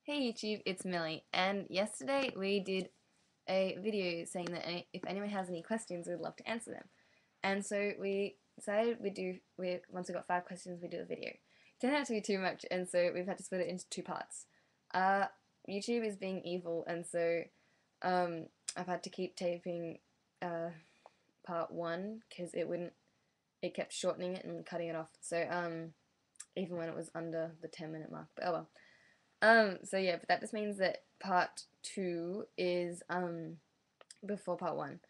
Hey YouTube, it's Millie, and yesterday we did a video saying that if anyone has any questions, we'd love to answer them. And so we decided once we got 5 questions, we'd do a video. It turned out to be too much, and so we've had to split it into 2 parts. Uh, YouTube is being evil, and so um, I've had to keep taping uh, part 1 because it kept shortening it and cutting it off. So even when it was under the 10-minute mark, but oh well. So yeah, but that just means that part 2 is before part 1.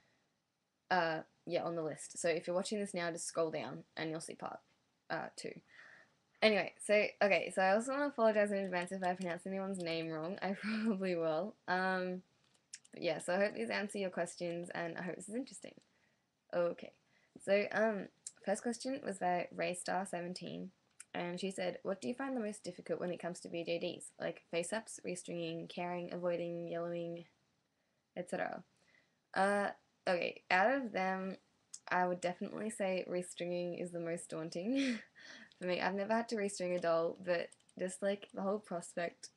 Yeah, on the list. So if you're watching this now, just scroll down and you'll see part 2. Anyway, so okay, so I also want to apologize in advance if I pronounce anyone's name wrong. I probably will. But yeah, so I hope these answer your questions and I hope this is interesting. Okay. So first question was by Raystar17. And she said, what do you find the most difficult when it comes to BJDs? Like face-ups, restringing, caring, avoiding, yellowing, etc. Uh, okay, out of them, I would definitely say restringing is the most daunting for me. I've never had to restring a doll, but just like the whole prospect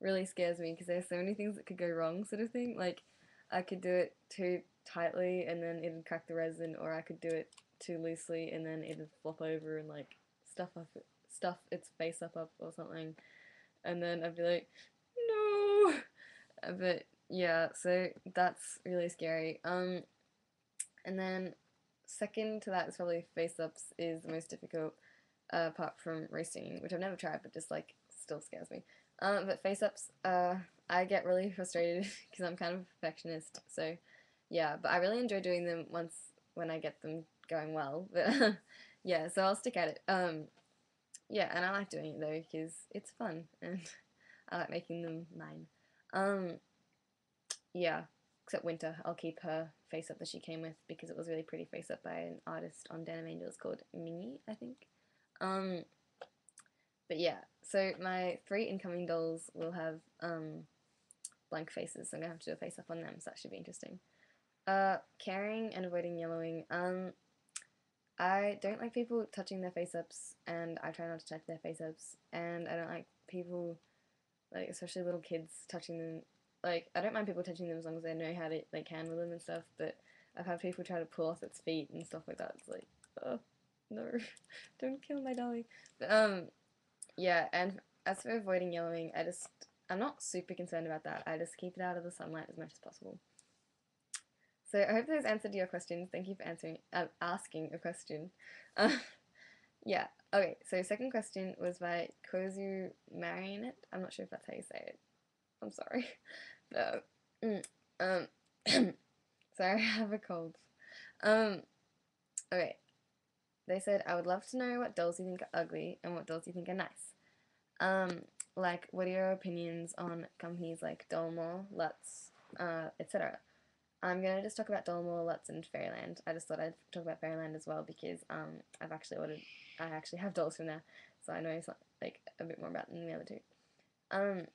really scares me because there's so many things that could go wrong, sort of thing. Like, I could do it too tightly and then it'd crack the resin, or I could do it too loosely and then it'd flop over and like stuff its face up or something, and then I'd be like, no. But yeah, so that's really scary. And then second to that is probably face ups is the most difficult, apart from racing, which I've never tried, but just like still scares me. But face ups, I get really frustrated because I'm kind of a perfectionist. So yeah, but I really enjoy doing them once when I get them going well. But yeah, so I'll stick at it. Yeah, and I like doing it though because it's fun and I like making them mine. Um, yeah, except Winter. I'll keep her face up that she came with because it was a really pretty face up by an artist on Denim Angels called Mingy, I think. Um, but yeah, so my 3 incoming dolls will have blank faces, so I'm gonna have to do a face up on them, so that should be interesting. Caring and avoiding yellowing. I don't like people touching their face ups, and I try not to touch their face ups, and I don't like people, like especially little kids, touching them. Like, I don't mind people touching them as long as they know how to like handle them and stuff, but I've had people try to pull off its feet and stuff like that. It's like, oh no, don't kill my dolly. But yeah, and as for avoiding yellowing, I'm not super concerned about that. I just keep it out of the sunlight as much as possible. So I hope those answered your questions. Thank you for asking a question. Uh, yeah. Okay. So second question was by Kozu Marionette. I'm not sure if that's how you say it. I'm sorry. But, um, sorry, I have a cold. Um, okay. They said, I would love to know what dolls you think are ugly and what dolls you think are nice. Like, what are your opinions on companies like Dolmore, Lutz, etc.? I'm gonna just talk about Dolmore, Lutz, and Fairyland. I just thought I'd talk about Fairyland as well because I actually have dolls from there, so I know like a bit more about them than the other two. Um,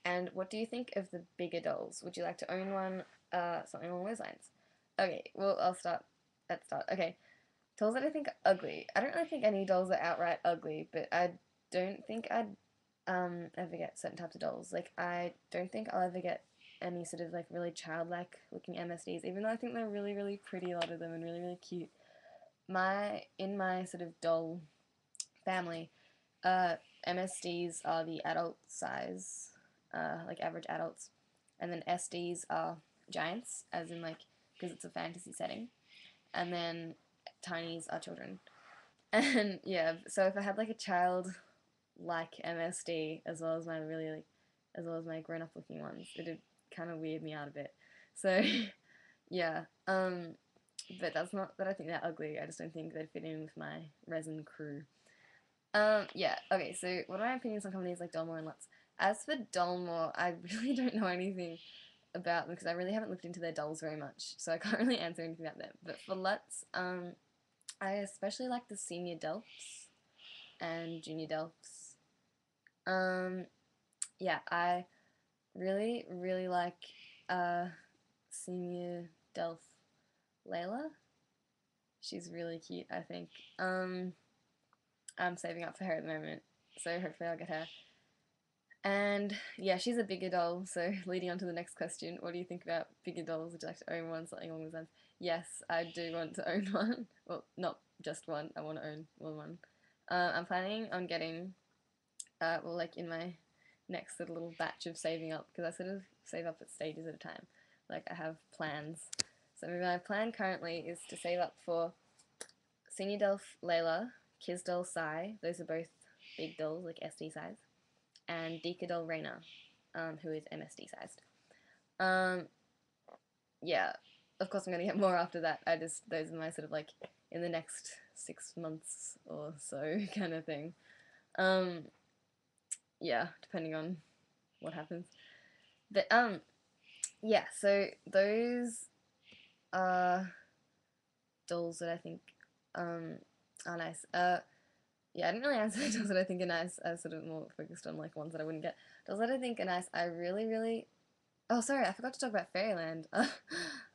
and what do you think of the bigger dolls? Would you like to own one? Something along those lines. Okay, well, I'll start at the start. Okay, dolls that I think are ugly. I don't really think any dolls are outright ugly, but I don't think I'd ever get certain types of dolls. Like, I don't think I'll ever get any sort of like really childlike looking MSDs, even though I think they're really, really pretty, a lot of them, and really, really cute. In my sort of doll family, MSDs are the adult size, like average adults, and then SDs are giants, as in like because it's a fantasy setting, and then tinies are children. And yeah, so if I had like a child like MSD as well as my really like as well as my grown up looking ones, it'd kind of weird me out a bit. So yeah, but that's not that I think they're ugly. I just don't think they'd fit in with my resin crew. Yeah, okay, so what are my opinions on companies like Dolmore and Lutz? As for Dolmore, I really don't know anything about them because I really haven't looked into their dolls very much, so I can't really answer anything about them. But for Lutz, I especially like the senior Delphs and junior Delphs. Um, yeah, I really, really like senior Delph Layla. She's really cute, I think. I'm saving up for her at the moment, so hopefully I'll get her. And yeah, she's a bigger doll, so leading on to the next question, what do you think about bigger dolls? Would you like to own one? Something along those lines. Yes, I do want to own one. Well, not just one, I want to own more than one. I'm planning on getting, well, like in my next little batch of saving up, because I sort of save up at stages at a time. Like I have plans. So my plan currently is to save up for Senior Delph Layla, Kiz Doll Sai, those are both big dolls, like SD size, and Deca Doll Reina, who is MSD sized. Um, yeah, of course I'm gonna get more after that. Those are my sort of like in the next 6 months or so kind of thing. Yeah, depending on what happens. But yeah, so those are dolls that I think are nice. Yeah, I didn't really answer dolls that I think are nice. I was sort of more focused on like ones that I wouldn't get. Dolls that I think are nice, I really. Oh, sorry, I forgot to talk about Fairyland.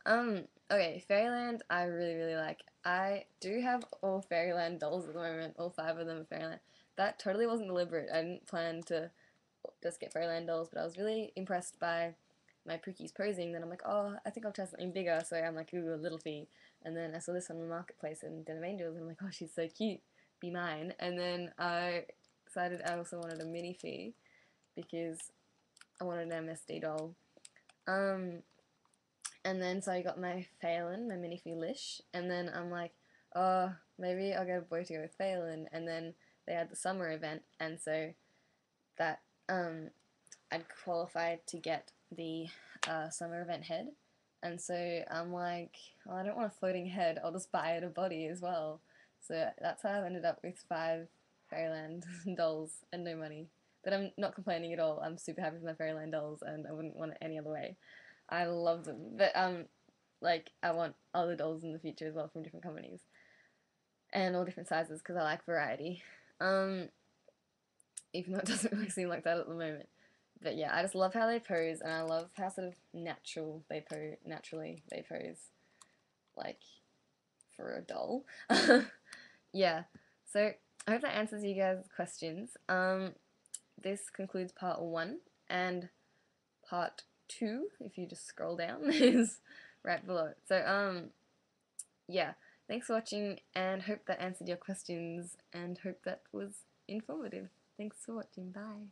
Okay, Fairyland I really like. I do have all Fairyland dolls at the moment. All 5 of them are Fairyland. That totally wasn't deliberate. I didn't plan to just get Fairyland dolls, but I was really impressed by my Pookie's posing. Then I'm like, oh, I think I'll try something bigger. So I'm like, ooh, a little fee. And then I saw this on the marketplace in Den of Angels, and I'm like, oh, she's so cute. Be mine. And then I decided I also wanted a mini fee because I wanted an MSD doll. And then so I got my Phelan, my mini fee Lish, and then I'm like, oh, maybe I'll get a boy to go with Phelan. And then they had the summer event, and so that I'd qualified to get the summer event head. And so I'm like, oh, I don't want a floating head, I'll just buy it a body as well. So that's how I've ended up with 5 Fairyland dolls and no money. But I'm not complaining at all. I'm super happy with my Fairyland dolls, and I wouldn't want it any other way. I love them. But like I want other dolls in the future as well from different companies and all different sizes because I like variety. Even though it doesn't really seem like that at the moment. But yeah, I just love how they pose, and I love how sort of naturally they pose, like for a doll. Yeah. So I hope that answers you guys' questions. This concludes part 1, and part 2, if you just scroll down, is right below it. So yeah. Thanks for watching, and hope that answered your questions, and hope that was informative. Thanks for watching. Bye.